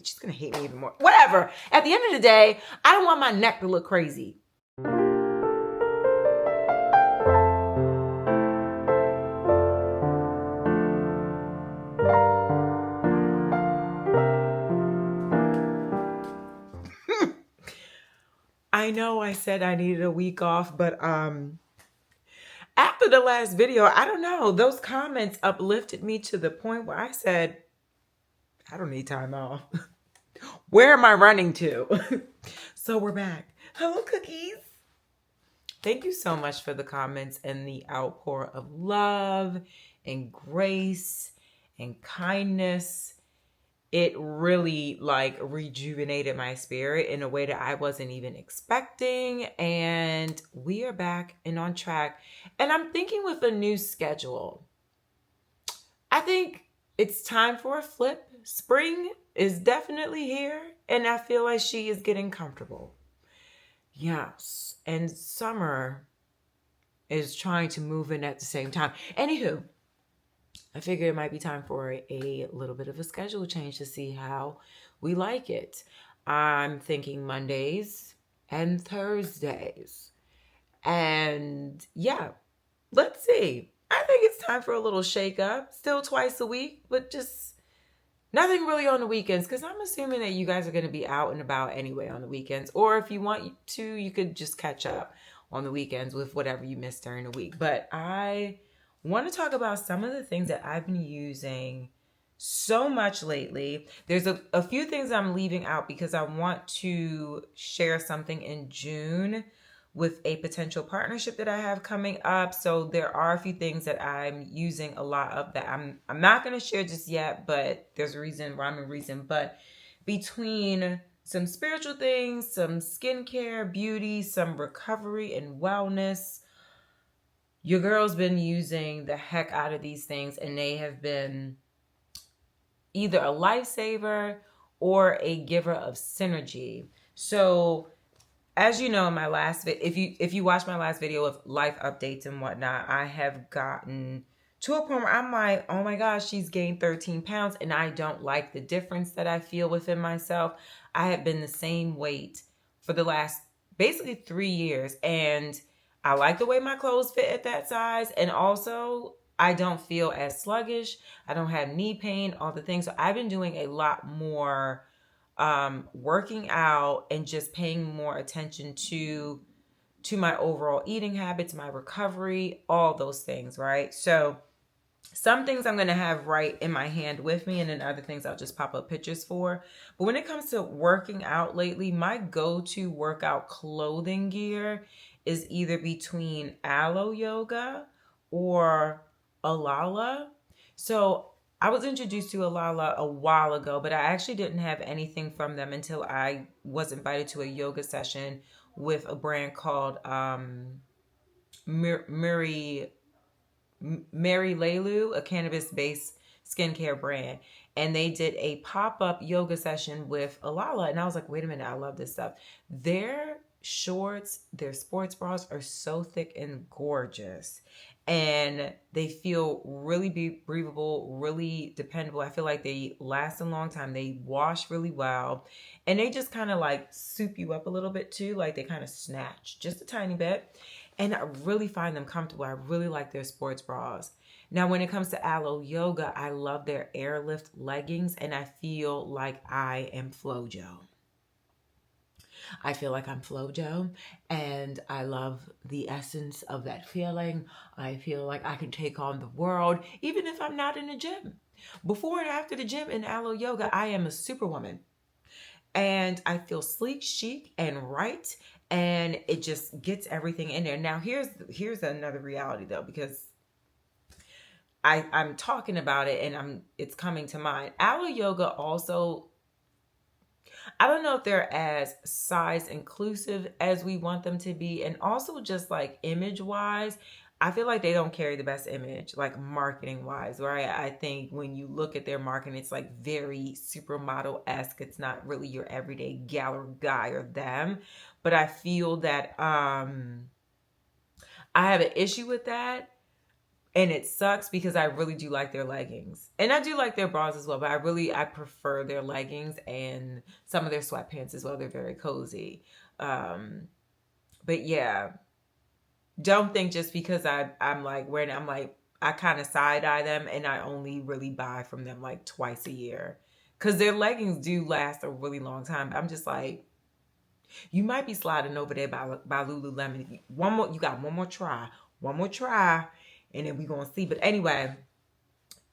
she's going to hate me even more. Whatever. At the end of the day, I don't want my neck to look crazy. I know I said I needed a week off, but after the last video, I don't know, those comments uplifted me to the point where I said, I don't need time off. Where am I running to? So we're back. Hello, cookies. Thank you so much for the comments and the outpour of love and grace and kindness. It really like rejuvenated my spirit in a way that I wasn't even expecting. And we are back and on track. And I'm thinking with a new schedule. I think it's time for a flip. Spring is definitely here. And I feel like she is getting comfortable. Yes. And summer is trying to move in at the same time. Anywho, I figured it might be time for a little bit of a schedule change to see how we like it. I'm thinking Mondays and Thursdays. And yeah, let's see. I think it's time for a little shake up. Still twice a week, but just nothing really on the weekends, because I'm assuming that you guys are going to be out and about anyway on the weekends. Or if you want to, you could just catch up on the weekends with whatever you missed during the week. But I want to talk about some of the things that I've been using so much lately. There's a few things I'm leaving out because I want to share something in June with a potential partnership that I have coming up. So there are a few things that I'm using a lot of that I'm not going to share just yet, but there's a reason, rhyme and reason. But between some spiritual things, some skincare, beauty, some recovery and wellness, your girl's been using the heck out of these things, and they have been either a lifesaver or a giver of synergy. So as you know, in my last if you watch my last video of life updates and whatnot, I have gotten to a point where I'm like, oh my gosh, she's gained 13 pounds, and I don't like the difference that I feel within myself. I have been the same weight for the last basically 3 years, and I like the way my clothes fit at that size. And also, I don't feel as sluggish. I don't have knee pain, all the things. So I've been doing a lot more working out and just paying more attention to my overall eating habits, my recovery, all those things, right? So some things I'm going to have right in my hand with me, and then other things I'll just pop up pictures for. But when it comes to working out lately, my go-to workout clothing gear is either between Aloe Yoga or Alala. So I was introduced to Alala a while ago, but I actually didn't have anything from them until I was invited to a yoga session with a brand called Mary Lelu, a cannabis-based skincare brand. And they did a pop-up yoga session with Alala. And I was like, wait a minute, I love this stuff. Their shorts, their sports bras are so thick and gorgeous. And they feel really breathable, really dependable. I feel like they last a long time. They wash really well. And they just kind of like soup you up a little bit too. Like they kind of snatch just a tiny bit. And I really find them comfortable. I really like their sports bras. Now, when it comes to Aloe Yoga, I love their airlift leggings. And I feel like I am FloJo. I feel like I'm FloJo, and I love the essence of that feeling. I feel like I can take on the world, even if I'm not in the gym. Before and after the gym in Aloe Yoga, I am a superwoman. And I feel sleek, chic, and right, and it just gets everything in there. Now, here's another reality, though, because I'm talking about it, and it's coming to mind. Aloe Yoga also, I don't know if they're as size inclusive as we want them to be. And also just like image wise, I feel like they don't carry the best image, like marketing wise, right? I think when you look at their marketing, it's like very supermodel-esque. It's not really your everyday gal or guy or them. But I feel that I have an issue with that. And it sucks because I really do like their leggings. And I do like their bras as well, but I prefer their leggings and some of their sweatpants as well. They're very cozy. But yeah, don't think just because I'm like wearing, I'm like, I kind of side eye them and I only really buy from them like twice a year. Because their leggings do last a really long time. I'm just like, you might be sliding over there by Lululemon. You got one more try, and then we gonna see. But anyway,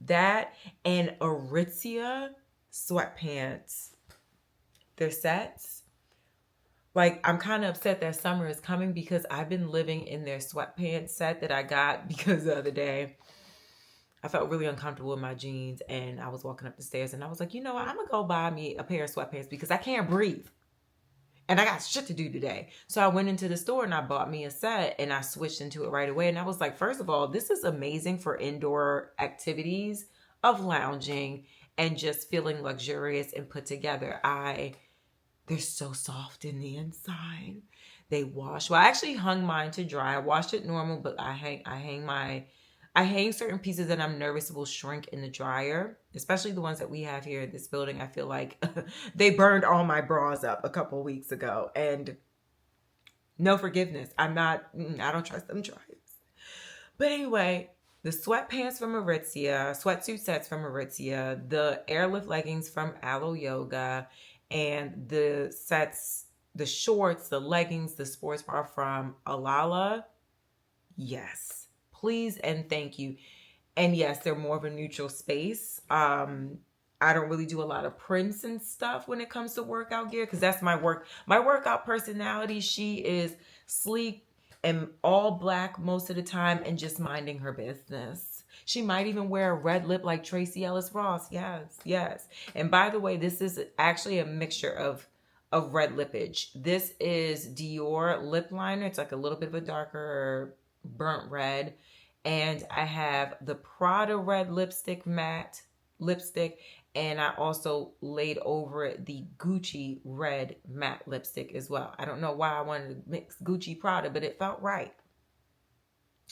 that and Aritzia sweatpants, their sets. Like, I'm kind of upset that summer is coming because I've been living in their sweatpants set that I got because the other day I felt really uncomfortable in my jeans and I was walking up the stairs and I was like, you know what? I'm gonna go buy me a pair of sweatpants because I can't breathe. And I got shit to do today. So I went into the store and I bought me a set and I switched into it right away. And I was like, first of all, this is amazing for indoor activities of lounging and just feeling luxurious and put together. They're so soft in the inside. They wash. Well, I actually hung mine to dry. I washed it normal, but I hang certain pieces that I'm nervous will shrink in the dryer, especially the ones that we have here in this building. I feel like they burned all my bras up a couple weeks ago and no forgiveness. I don't trust them dryers. But anyway, the sweatpants from Aritzia, sweatsuit sets from Aritzia, the airlift leggings from Alo Yoga, and the sets, the shorts, the leggings, the sports bra from Alala. Yes. Please and thank you. And yes, they're more of a neutral space. I don't really do a lot of prints and stuff when it comes to workout gear because that's my workout personality. She is sleek and all black most of the time and just minding her business. She might even wear a red lip like Tracy Ellis Ross. Yes, yes. And by the way, this is actually a mixture of red lippage. This is Dior lip liner. It's like a little bit of a darker burnt red. And I have the Prada red matte lipstick. And I also laid over it the Gucci red matte lipstick as well. I don't know why I wanted to mix Gucci Prada, but it felt right.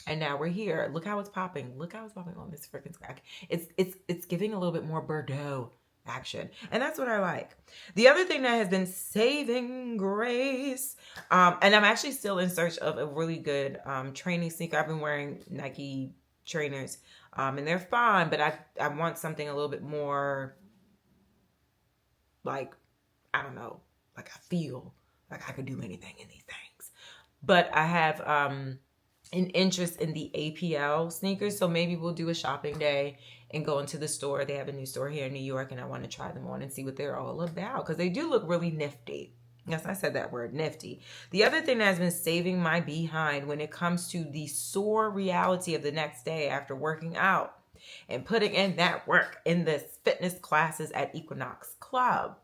And now we're here. Look how it's popping. Look how it's popping on this freaking crack. It's giving a little bit more Bordeaux action. And that's what I like. The other thing that has been saving grace, and I'm actually still in search of a really good training sneaker. I've been wearing Nike trainers, and they're fine, but I want something a little bit more like, I don't know, like I feel like I could do anything in these things. But I have an interest in the APL sneakers, so maybe we'll do a shopping day and go into the store. They have a new store here in New York and I want to try them on and see what they're all about because they do look really nifty. Yes, I said that word, nifty. The other thing that has been saving my behind when it comes to the sore reality of the next day after working out and putting in that work in the fitness classes at Equinox Club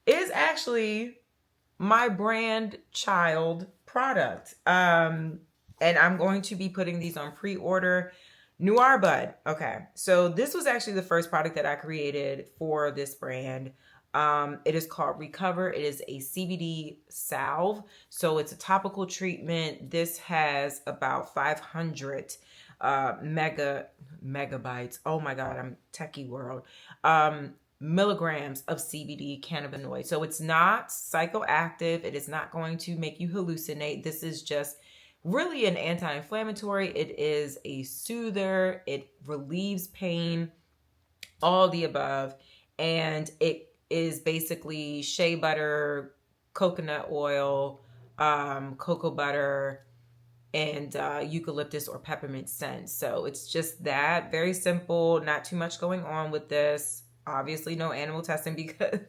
is actually my brand child product. And I'm going to be putting these on pre-order. Noir Bud. Okay. So this was actually the first product that I created for this brand. It is called Recover. It is a CBD salve. So it's a topical treatment. This has about 500 megabytes. Oh my God, I'm techie world. Milligrams of CBD cannabinoid. So it's not psychoactive. It is not going to make you hallucinate. This is just really an anti-inflammatory. It is a soother. It relieves pain, all the above. And it is basically shea butter, coconut oil, cocoa butter, and eucalyptus or peppermint scent. So it's just that. Very simple. Not too much going on with this. Obviously no animal testing because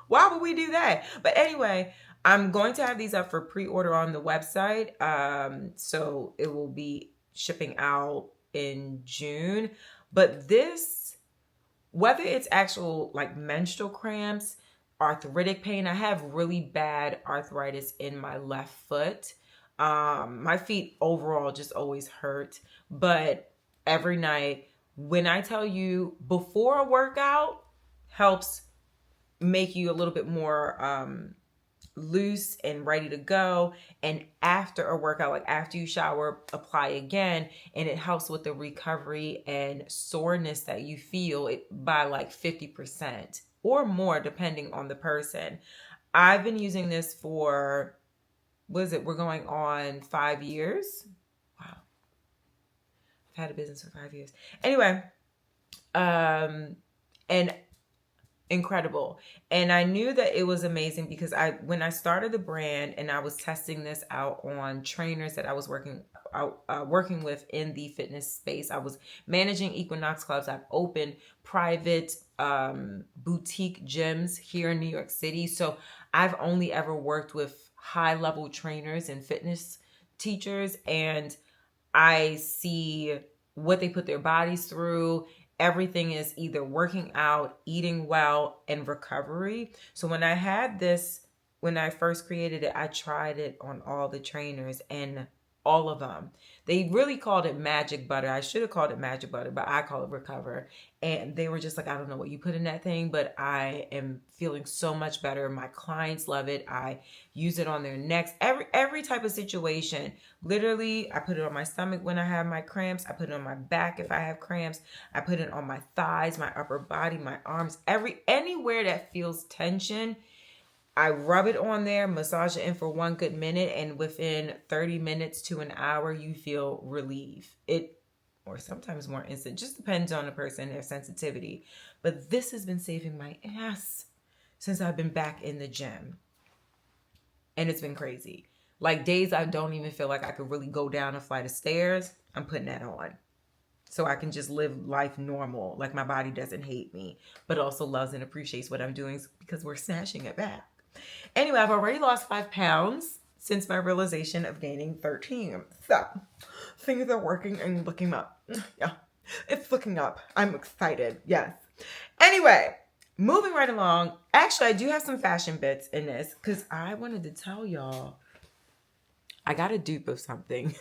why would we do that? But anyway, I'm going to have these up for pre-order on the website. So it will be shipping out in June. But this, whether it's actual like menstrual cramps, arthritic pain, I have really bad arthritis in my left foot. My feet overall just always hurt. But every night, when I tell you before a workout helps make you a little bit more loose and ready to go. And after a workout, like after you shower, apply again, and it helps with the recovery and soreness that you feel it by like 50% or more depending on the person. I've been using this for, what is it, we're going on 5 years. Wow, I've had a business for 5 years. Anyway, and incredible. And I knew that it was amazing because when I started the brand and I was testing this out on trainers that I was working with in the fitness space, I was managing Equinox clubs. I've opened private boutique gyms here in New York City. So I've only ever worked with high level trainers and fitness teachers, and I see what they put their bodies through. Everything is either working out, eating well, and recovery. So when I had this, when I first created it, I tried it on all the trainers, and all of them, they really called it magic butter. I should have called it magic butter, but I call it recover. And they were just like, I don't know what you put in that thing, but I am feeling so much better. My clients love it. I use it on their necks, every type of situation. Literally, I put it on my stomach when I have my cramps. I put it on my back if I have cramps. I put it on my thighs, my upper body, my arms, anywhere that feels tension. I rub it on there, massage it in for 1 good minute, and within 30 minutes to an hour, you feel relief. Or sometimes more instant, just depends on the person, their sensitivity. But this has been saving my ass since I've been back in the gym. And it's been crazy. Like days I don't even feel like I could really go down a flight of stairs, I'm putting that on. So I can just live life normal. Like my body doesn't hate me, but also loves and appreciates what I'm doing because we're snatching it back. Anyway, I've already lost 5 pounds since my realization of gaining 13. So things are working and looking up. Yeah, it's looking up. I'm excited. Yes. Anyway, moving right along. Actually, I do have some fashion bits in this because I wanted to tell y'all I got a dupe of something.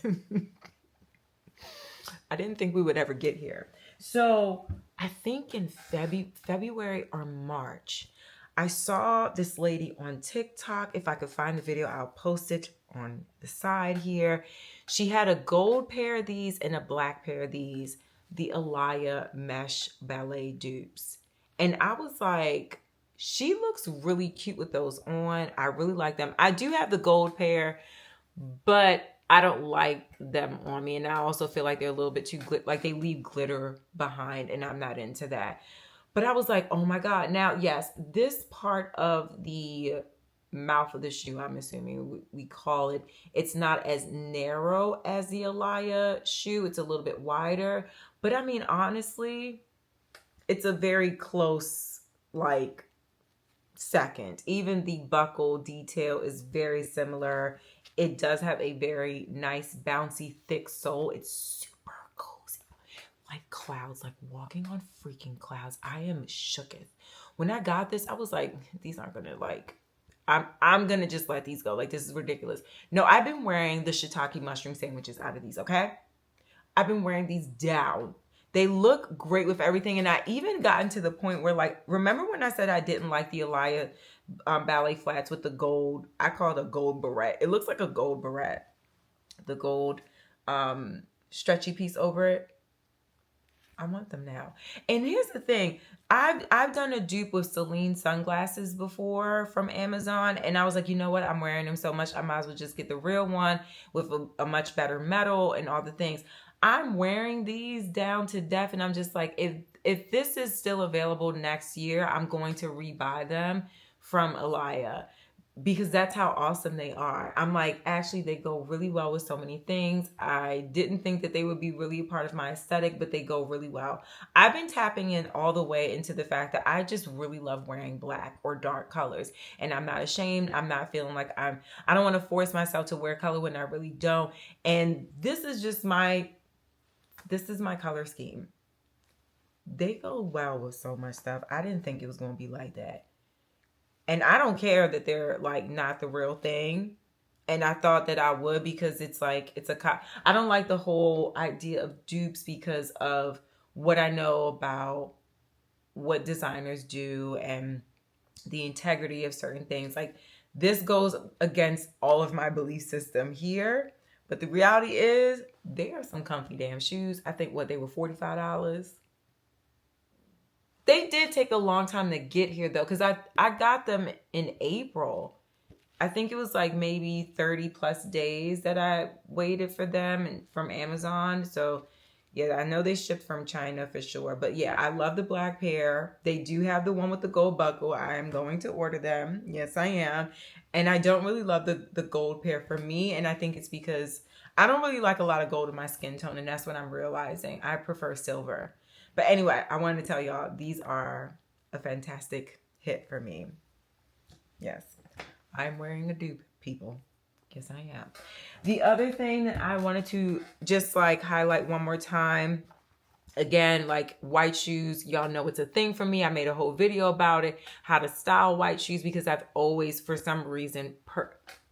I didn't think we would ever get here. So I think in February or March, I saw this lady on TikTok. If I could find the video, I'll post it on the side here. She had a gold pair of these and a black pair of these, the Alaya mesh ballet dupes. And I was like, she looks really cute with those on. I really like them. I do have the gold pair, but I don't like them on me. And I also feel like they're a little bit too, like they leave glitter behind, and I'm not into that. But I was like, oh my God. Now, yes, this part of the mouth of the shoe, I'm assuming we call it, it's not as narrow as the Alaya shoe. It's a little bit wider. But I mean, honestly, it's a very close, like, second. Even the buckle detail is very similar. It does have a very nice, bouncy, thick sole. It's super cozy. Like clouds, like walking on freaking clouds. I am shooketh. When I got this, I was like, these aren't gonna like, I'm gonna just let these go. Like, this is ridiculous. No, I've been wearing the shiitake mushroom sandwiches out of these, okay? I've been wearing these down. They look great with everything. And I even gotten to the point where, like, remember when I said I didn't like the Alaya ballet flats with the gold, I call it a gold barrette. It looks like a gold barrette. The gold stretchy piece over it. I want them now. And here's the thing. I've done a dupe with Celine sunglasses before from Amazon. And I was like, you know what? I'm wearing them so much, I might as well just get the real one with a much better metal and all the things. I'm wearing these down to death. And I'm just like, if this is still available next year, I'm going to rebuy them from Alaya, because that's how awesome they are. I'm like, actually, they go really well with so many things. I didn't think that they would be really a part of my aesthetic, but they go really well. I've been tapping in all the way into the fact that I just really love wearing black or dark colors. And I'm not ashamed. I'm not feeling like I don't want to force myself to wear color when I really don't. And this is just my color scheme. They go well with so much stuff. I didn't think it was going to be like that. And I don't care that they're like not the real thing. And I thought that I would, because it's like, I don't like the whole idea of dupes because of what I know about what designers do and the integrity of certain things. Like, This goes against all of my belief system here. But the reality is, they are some comfy damn shoes. I think they were $45. They did take a long time to get here though, because I got them in April. I think it was like maybe 30 plus days that I waited for them and from Amazon. So yeah, I know they shipped from China for sure. But yeah, I love the black pair. They do have the one with the gold buckle. I am going to order them. Yes, I am. And I don't really love the gold pair for me. And I think it's because I don't really like a lot of gold in my skin tone. And that's what I'm realizing. I prefer silver. But anyway, I wanted to tell y'all, these are a fantastic hit for me. Yes, I'm wearing a dupe, people. Yes, I am. The other thing that I wanted to just like highlight one more time, again, like white shoes, y'all know it's a thing for me. I made a whole video about it, how to style white shoes, because I've always, for some reason,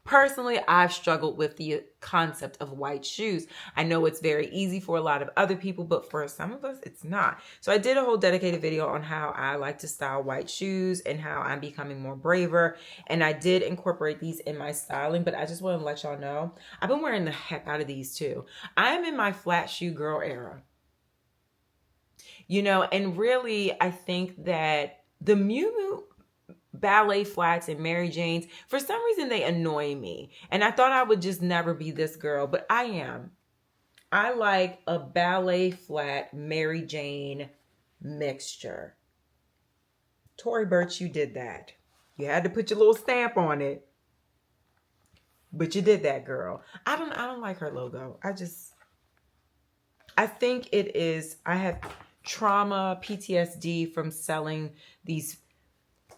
personally, I've struggled with the concept of white shoes. I know it's very easy for a lot of other people, but for some of us, it's not. So I did a whole dedicated video on how I like to style white shoes and how I'm becoming more braver. And I did incorporate these in my styling, but I just want to let y'all know, I've been wearing the heck out of these too. I'm in my flat shoe girl era. You know, and really, I think that the Miu Miu ballet flats and Mary Janes, for some reason they annoy me, and I thought I would just never be this girl, but I am. I like a ballet flat Mary Jane mixture. Tory Burch, you did that. You had to put your little stamp on it, but you did that, girl. I don't like her logo. I think it is, I have trauma PTSD from selling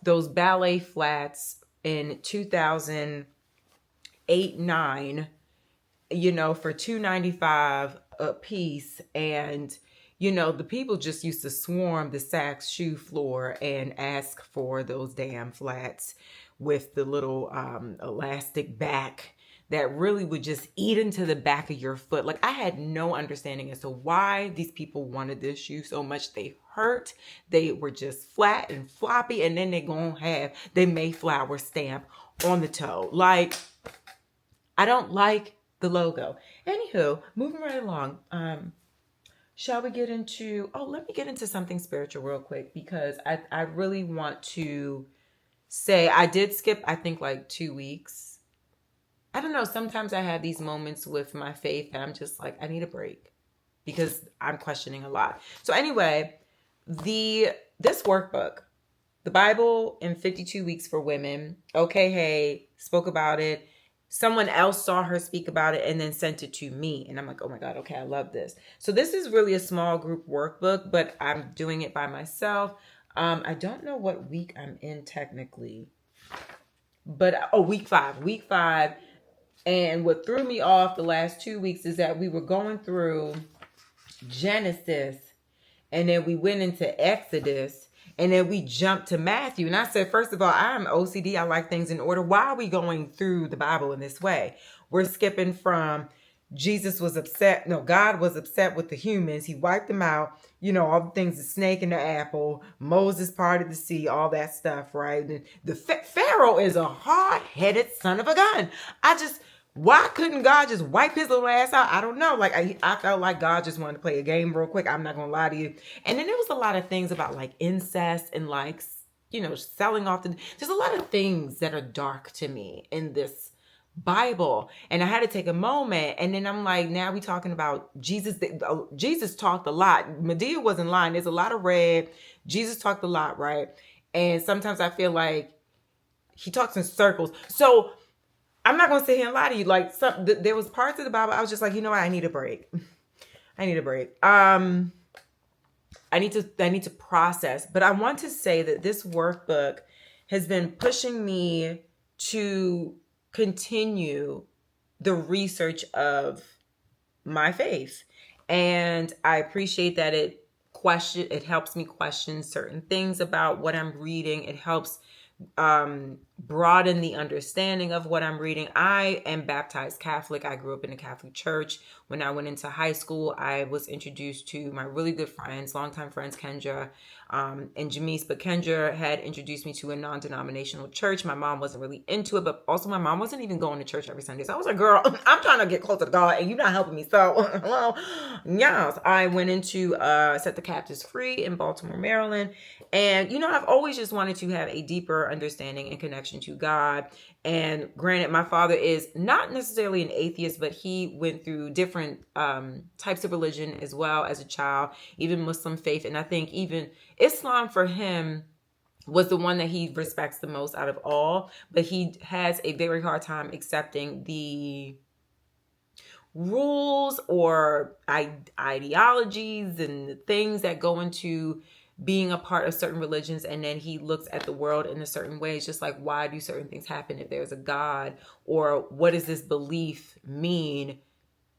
those ballet flats in 2008-9, you know, for $2.95 a piece. And, you know, the people just used to swarm the Saks shoe floor and ask for those damn flats with the little elastic back that really would just eat into the back of your foot. Like, I had no understanding as to why these people wanted this shoe so much. They hurt. They were just flat and floppy. And then they're going to have the Mayflower stamp on the toe. Like, I don't like the logo. Anywho, moving right along. Shall we get into, let me get into something spiritual real quick, because I really want to say, I did skip, I think, like 2 weeks. I don't know. Sometimes I have these moments with my faith and I'm just like, I need a break because I'm questioning a lot. So anyway, this workbook, the Bible in 52 Weeks for Women. Okay, hey, spoke about it. Someone else saw her speak about it and then sent it to me. And I'm like, oh my God, okay, I love this. So this is really a small group workbook, but I'm doing it by myself. I don't know what week I'm in technically, but week 5. And what threw me off the last 2 weeks is that we were going through Genesis and then we went into Exodus and then we jumped to Matthew. And I said, first of all, I'm OCD. I like things in order. Why are we going through the Bible in this way? We're skipping from Jesus was upset. No, God was upset with the humans. He wiped them out. You know, all the things, the snake and the apple, Moses parted the sea, all that stuff, right? And the Pharaoh is a hard-headed son of a gun. Why couldn't God just wipe his little ass out? I don't know. Like, I felt like God just wanted to play a game real quick. I'm not going to lie to you. And then there was a lot of things about like incest and like, you know, selling off. There's a lot of things that are dark to me in this Bible. And I had to take a moment. And then I'm like, now we talking about Jesus. Jesus talked a lot. Medea wasn't lying. There's a lot of red. Jesus talked a lot, right? And sometimes I feel like he talks in circles. So I'm not going to sit here and lie to you. Like, there was parts of the Bible I was just like, you know what? I need a break. I need to process. But I want to say that this workbook has been pushing me to continue the research of my faith. And I appreciate that it helps me question certain things about what I'm reading. It helps broaden the understanding of what I'm reading. I am baptized Catholic. I grew up in a Catholic church. When I went into high school, I was introduced to my really good friends, longtime friends, Kendra, and Jamise, but Kendra had introduced me to a non-denominational church. My mom wasn't really into it, but also my mom wasn't even going to church every Sunday. So I was like, girl, I'm trying to get closer to God and you're not helping me. So, hello. Yes, I went into Set the Captives Free in Baltimore, Maryland. And, you know, I've always just wanted to have a deeper understanding and connection to God. And granted, my father is not necessarily an atheist, but he went through different types of religion as well as a child, even Muslim faith. And I think even Islam for him was the one that he respects the most out of all. But he has a very hard time accepting the rules or ideologies and the things that go into being a part of certain religions. And then he looks at the world in a certain way. It's just like, why do certain things happen if there's a God? Or what does this belief mean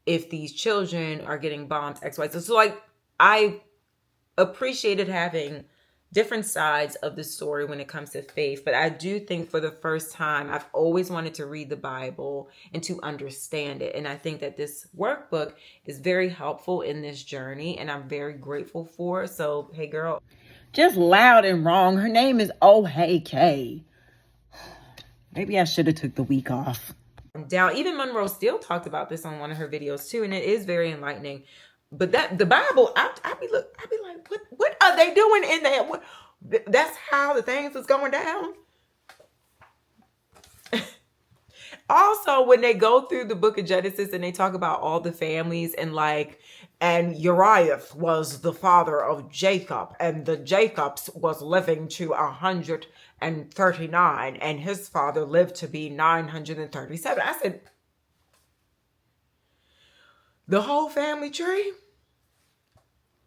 if these children are getting bombed X, Y? So like, I appreciated having different sides of the story when it comes to faith. But I do think for the first time, I've always wanted to read the Bible and to understand it. And I think that this workbook is very helpful in this journey, and I'm very grateful for it. So, hey girl, just loud and wrong. Her name is Oh Hey K. Maybe I should have took the week off. Down. Even Monroe Steele talked about this on one of her videos too, and it is very enlightening. But that the Bible, I be like, what are they doing in there? What, that's how the things is going down. Also, when they go through the book of Genesis and they talk about all the families and like, and Uriah was the father of Jacob, and the Jacobs was living to 139, and his father lived to be 937. I said, the whole family tree?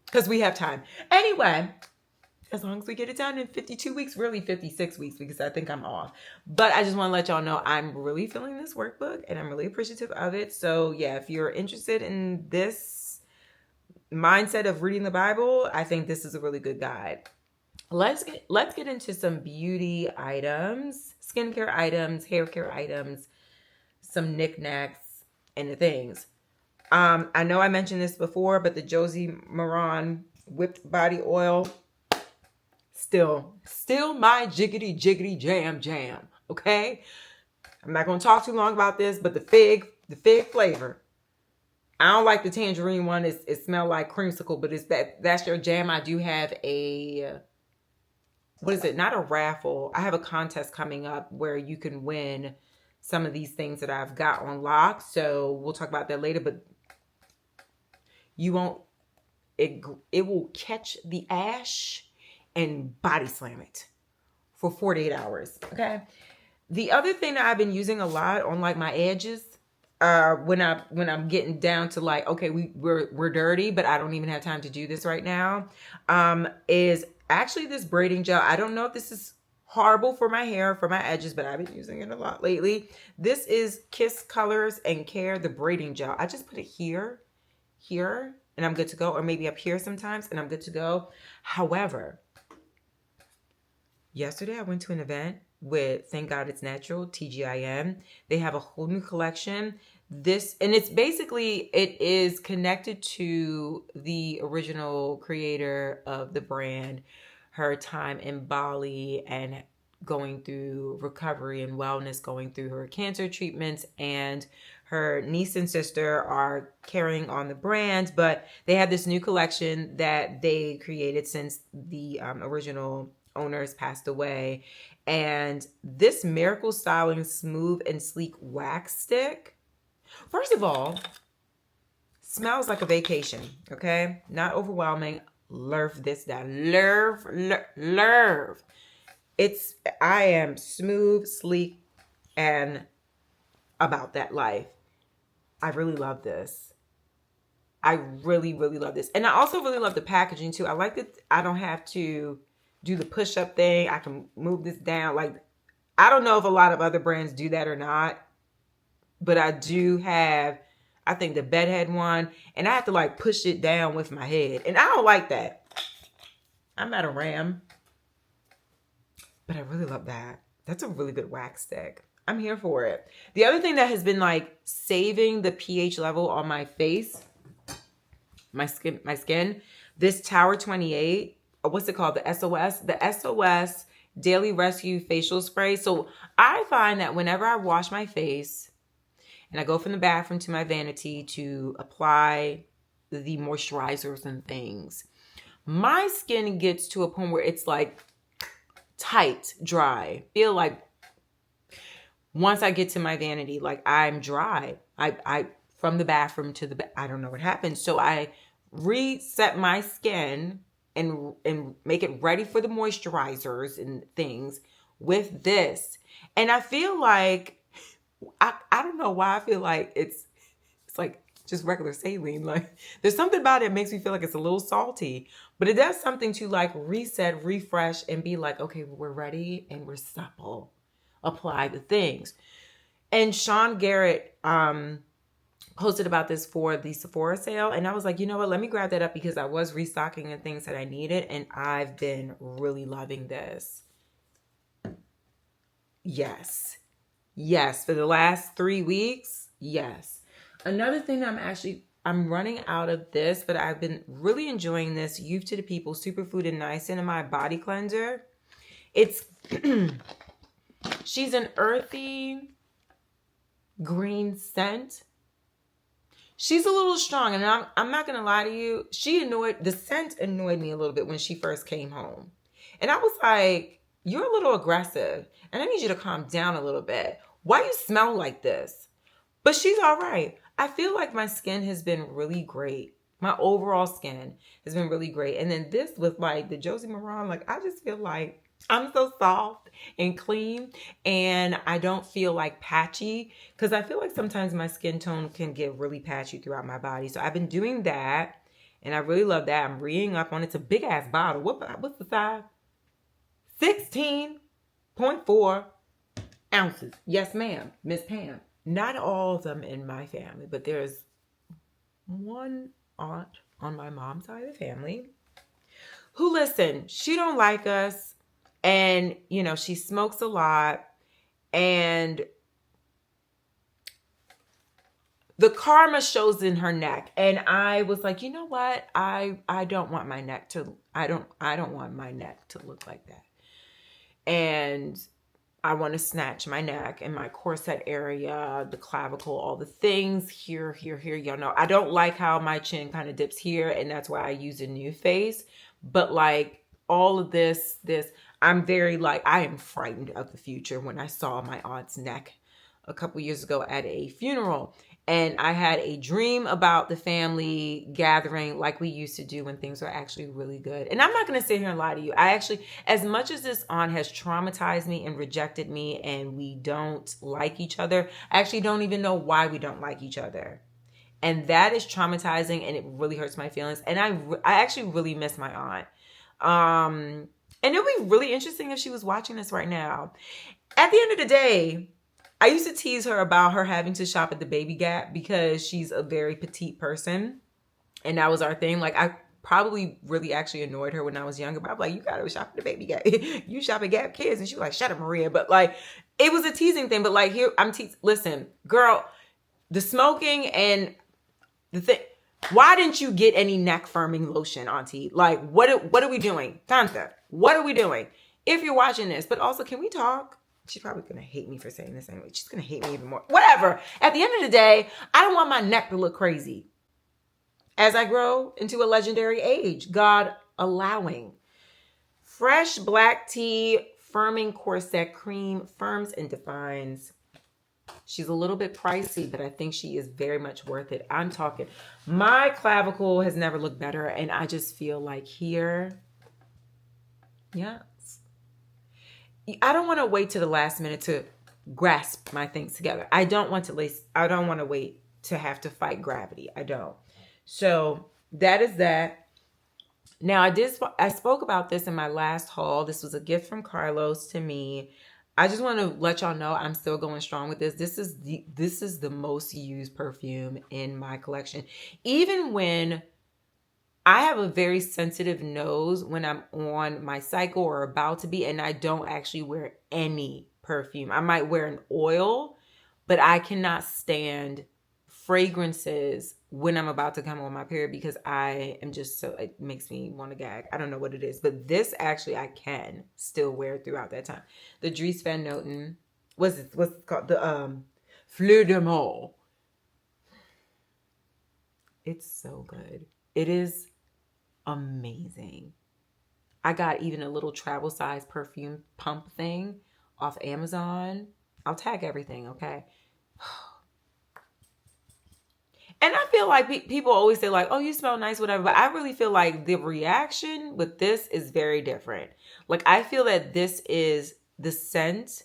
Because we have time. Anyway, as long as we get it done in 52 weeks, really 56 weeks, because I think I'm off. But I just want to let y'all know I'm really feeling this workbook and I'm really appreciative of it. So yeah, if you're interested in this mindset of reading the Bible, I think this is a really good guide. Let's get into some beauty items, skincare items, hair care items, some knickknacks and the things. I know I mentioned this before, but the Josie Maran whipped body oil, still my jiggity jam. Okay, I'm not gonna talk too long about this, but the fig flavor. I don't like the tangerine one. It smells like creamsicle, but that's your jam. I do have a, what is it? Not a raffle. I have a contest coming up where you can win some of these things that I've got on lock. So we'll talk about that later, but you won't, it will catch the ash and body slam it for 48 hours. Okay. The other thing that I've been using a lot on like my edges, when I'm getting down to like, okay, we're dirty, but I don't even have time to do this right now, is actually this braiding gel. I don't know if this is horrible for my hair, for my edges, but I've been using it a lot lately. This is Kiss Colors and Care, the braiding gel. I just put it here, and I'm good to go, or maybe up here sometimes, and I'm good to go. However, yesterday I went to an event with Thank God It's Natural, TGIM. They have a whole new collection. And it's basically, it is connected to the original creator of the brand, her time in Bali and going through recovery and wellness, going through her cancer treatments, and her niece and sister are carrying on the brand, but they have this new collection that they created since the original owners passed away. And this Miracle Styling Smooth and Sleek Wax Stick, first of all, smells like a vacation, okay? Not overwhelming. Lurf this down. Lurf. I am smooth, sleek, and about that life. I really love this. I really love this. And I also really love the packaging too. I like that I don't have to do the push-up thing. I can move this down. Like, I don't know if a lot of other brands do that or not, but I do have, I think, the bedhead one, and I have to like push it down with my head. And I don't like that. I'm not a ram, but I really love that. That's a really good wax stick. I'm here for it. The other thing that has been like saving the pH level on my face, my skin, this Tower 28 what's it called? The SOS Daily Rescue Facial Spray. So I find that whenever I wash my face and I go from the bathroom to my vanity to apply the moisturizers and things, my skin gets to a point where it's like tight, dry. Feel like once I get to my vanity, like I'm dry. I from the bathroom to I don't know what happened. So I reset my skin and make it ready for the moisturizers and things with this. And I feel like I don't know why I feel like it's like just regular saline. Like there's something about it that makes me feel like it's a little salty, but it does something to like reset, refresh, and be like, okay, we're ready and we're supple. Apply the things. And Sean Garrett posted about this for the Sephora sale, and I was like, you know what, let me grab that up because I was restocking the things that I needed, and I've been really loving this. Yes, for the last 3 weeks. Yes. Another thing that I'm running out of this, but I've been really enjoying this Youth to the People Superfood and Niacinamide Body Cleanser. It's she's an earthy green scent. She's a little strong, and I'm not gonna lie to you. The scent annoyed me a little bit when she first came home, and I was like, "You're a little aggressive, and I need you to calm down a little bit. Why you smell like this?" But she's all right. I feel like my skin has been really great. My overall skin has been really great, and then this with like the Josie Maran, like I just feel like I'm so soft and clean, and I don't feel like patchy, because I feel like sometimes my skin tone can get really patchy throughout my body. So I've been doing that, and I really love that. I'm reading up on it. It's a big ass bottle. What's the size? 16.4 ounces. Yes, ma'am, Miss Pam. Not all of them in my family, but there's one aunt on my mom's side of the family who, listen, she don't like us. And, you know, she smokes a lot, and the karma shows in her neck. And I was like, you know what? I don't want my neck to, I don't want my neck to look like that. And I want to snatch my neck and my corset area, the clavicle, all the things here. Y'all know, I don't like how my chin kind of dips here. And that's why I use a new face. But like all of this, I'm very like, I am frightened of the future. When I saw my aunt's neck a couple years ago at a funeral, and I had a dream about the family gathering like we used to do when things were actually really good. And I'm not going to sit here and lie to you. I actually, as much as this aunt has traumatized me and rejected me, and we don't like each other, I actually don't even know why we don't like each other. And that is traumatizing, and it really hurts my feelings. And I actually really miss my aunt. And it would be really interesting if she was watching this right now. At the end of the day, I used to tease her about her having to shop at the Baby Gap because she's a very petite person. And that was our thing. Like, I probably really actually annoyed her when I was younger. But I'm like, you got to shop at the Baby Gap. You shop at Gap Kids. And she was like, shut up, Maria. But like, it was a teasing thing. But like, here, listen, girl, the smoking and the thing. Why didn't you get any neck firming lotion, Auntie? Like, what are we doing? Tanta, what are we doing? If you're watching this, but also, can we talk? She's probably going to hate me for saying this anyway. She's going to hate me even more. Whatever. At the end of the day, I don't want my neck to look crazy as I grow into a legendary age, God allowing. Fresh black tea firming corset cream firms and defines. She's a little bit pricey, but I think she is very much worth it. I'm talking, my clavicle has never looked better, and I just feel like here, yes. I don't want to wait to the last minute to grasp my things together. I don't want to wait to have to fight gravity. I don't. So that is that. Now I spoke about this in my last haul. This was a gift from Carlos to me. I just want to let y'all know I'm still going strong with this. This is the most used perfume in my collection. Even when I have a very sensitive nose when I'm on my cycle or about to be, and I don't actually wear any perfume. I might wear an oil, but I cannot stand fragrances when I'm about to come on my period because I am just so, it makes me want to gag. I don't know what it is, but this actually I can still wear throughout that time. The Dries Van Noten, what's it called? The Fleur de Mal. It's so good. It is amazing. I got even a little travel size perfume pump thing off Amazon. I'll tag everything, okay? And I feel like people always say like, oh, you smell nice, whatever. But I really feel like the reaction with this is very different. Like, I feel that this is the scent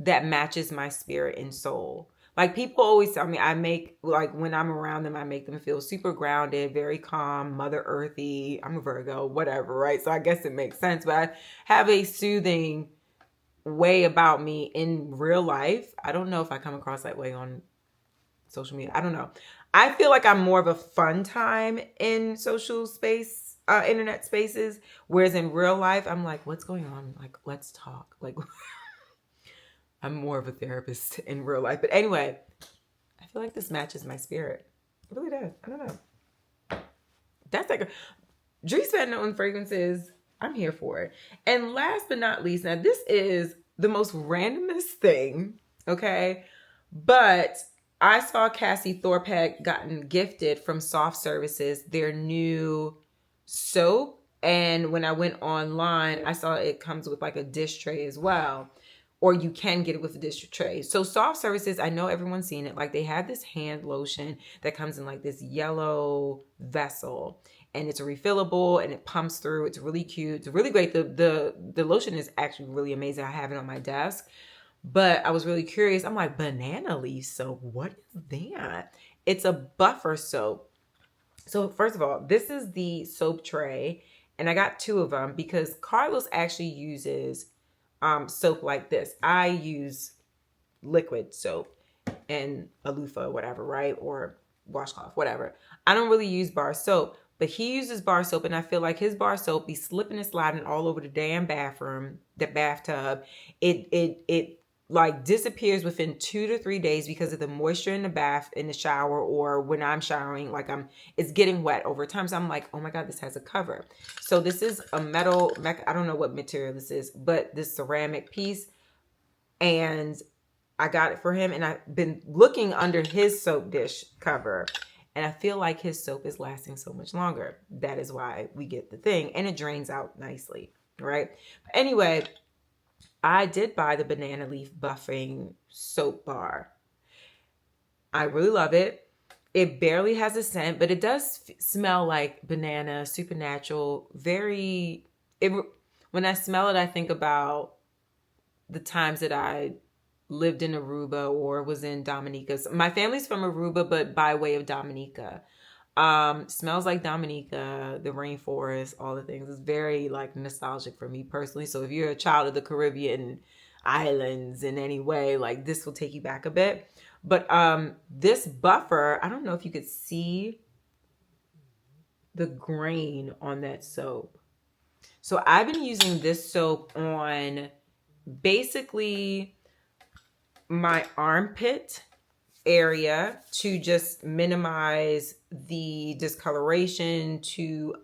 that matches my spirit and soul. Like, people always tell me I make, like, when I'm around them, I make them feel super grounded, very calm, Mother Earthy. I'm a Virgo, whatever, right? So I guess it makes sense. But I have a soothing way about me in real life. I don't know if I come across that way on social media. I don't know. I feel like I'm more of a fun time in social space, internet spaces. Whereas in real life, I'm like, what's going on? Like, let's talk. Like, I'm more of a therapist in real life. But anyway, I feel like this matches my spirit. It really does. I don't know. That's like Dries Van Noten fragrances. I'm here for it. And last but not least, now this is the most randomest thing, okay? But I saw Cassie Thorpe had gotten gifted from Soft Services their new soap. And when I went online, I saw it comes with like a dish tray as well. Or you can get it with a dish tray. So Soft Services, I know everyone's seen it. Like, they have this hand lotion that comes in like this yellow vessel. And it's refillable and it pumps through. It's really cute. It's really great. The lotion is actually really amazing. I have it on my desk. But I was really curious. I'm like, banana leaf soap, what is that? It's a buffer soap. So first of all, this is the soap tray. And I got 2 of them because Carlos actually uses soap like this. I use liquid soap and a loofah, whatever, right? Or washcloth, whatever. I don't really use bar soap. But he uses bar soap, and I feel like his bar soap be slipping and sliding all over the damn bathroom, the bathtub. It like disappears within 2 to 3 days because of the moisture in the bath, in the shower, or when I'm showering, like it's getting wet over time. So I'm like, oh my God, this has a cover. So this is a metal, I don't know what material this is, but this ceramic piece. And I got it for him, and I've been looking under his soap dish cover. And I feel like his soap is lasting so much longer. That is why we get the thing. And it drains out nicely, right? But anyway, I did buy the banana leaf buffing soap bar. I really love it. It barely has a scent, but it does smell like banana, supernatural, when I smell it, I think about the times that I lived in Aruba or was in Dominica. My family's from Aruba, but by way of Dominica. Smells like Dominica, the rainforest, all the things. It's very like nostalgic for me personally. So if you're a child of the Caribbean islands in any way, like this will take you back a bit. But this buffer, I don't know if you could see the grain on that soap. So I've been using this soap on basically my armpit area to just minimize the discoloration, to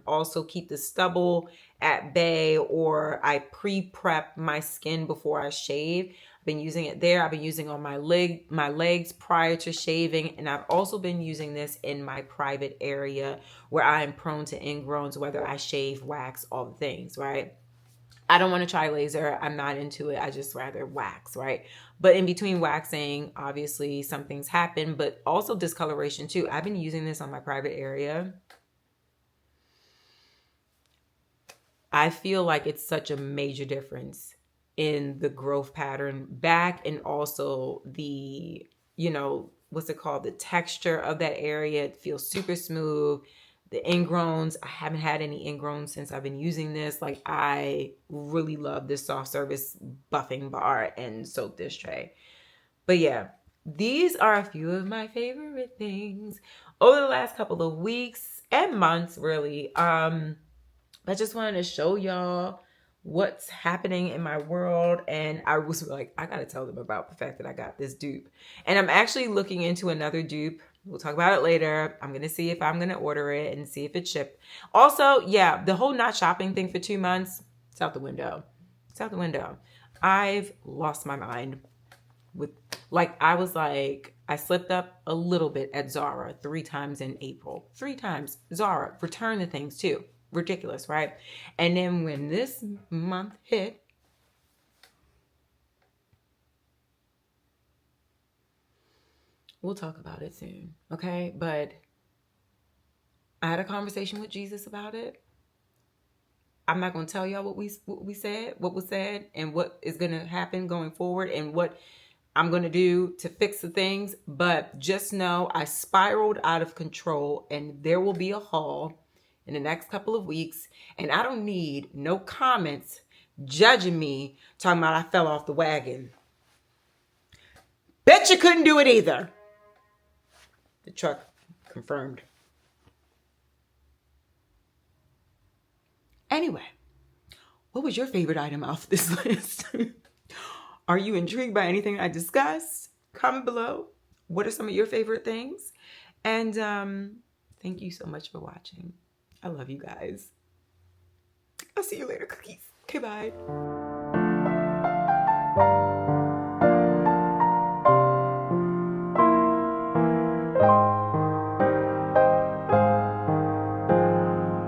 also keep the stubble at bay, or I pre-prep my skin before I shave. I've been using it there. I've been using on my legs prior to shaving, and I've also been using this in my private area where I am prone to ingrowns, whether I shave, wax, all the things, right? I don't want to try laser. I'm not into it. I just rather wax, right? But in between waxing, obviously some things happen, but also discoloration too. I've been using this on my private area. I feel like it's such a major difference in the growth pattern back, and also the, what's it called? The texture of that area. It feels super smooth. The ingrowns, I haven't had any ingrowns since I've been using this. Like, I really love this Soft Service buffing bar and soap dish tray. But yeah, these are a few of my favorite things over the last couple of weeks and months, really. I just wanted to show y'all what's happening in my world. And I was like, I got to tell them about the fact that I got this dupe. And I'm actually looking into another dupe We'll talk about it later. I'm going to see if I'm going to order it and see if it's shipped. Also, yeah, the whole not shopping thing for 2 months, it's out the window. It's out the window. I've lost my mind with, like, I slipped up a little bit at Zara 3 times in April. 3 times. Zara, return the things too. Ridiculous, right? And then when this month hit, we'll talk about it soon, okay? But I had a conversation with Jesus about it. I'm not going to tell y'all what was said, and what is going to happen going forward, and what I'm going to do to fix the things. But just know I spiraled out of control, and there will be a haul in the next couple of weeks. And I don't need no comments judging me, talking about I fell off the wagon. Bet you couldn't do it either. The truck confirmed. Anyway, what was your favorite item off this list? Are you intrigued by anything I discussed? Comment below. What are some of your favorite things? And thank you so much for watching. I love you guys. I'll see you later, cookies. Okay, bye.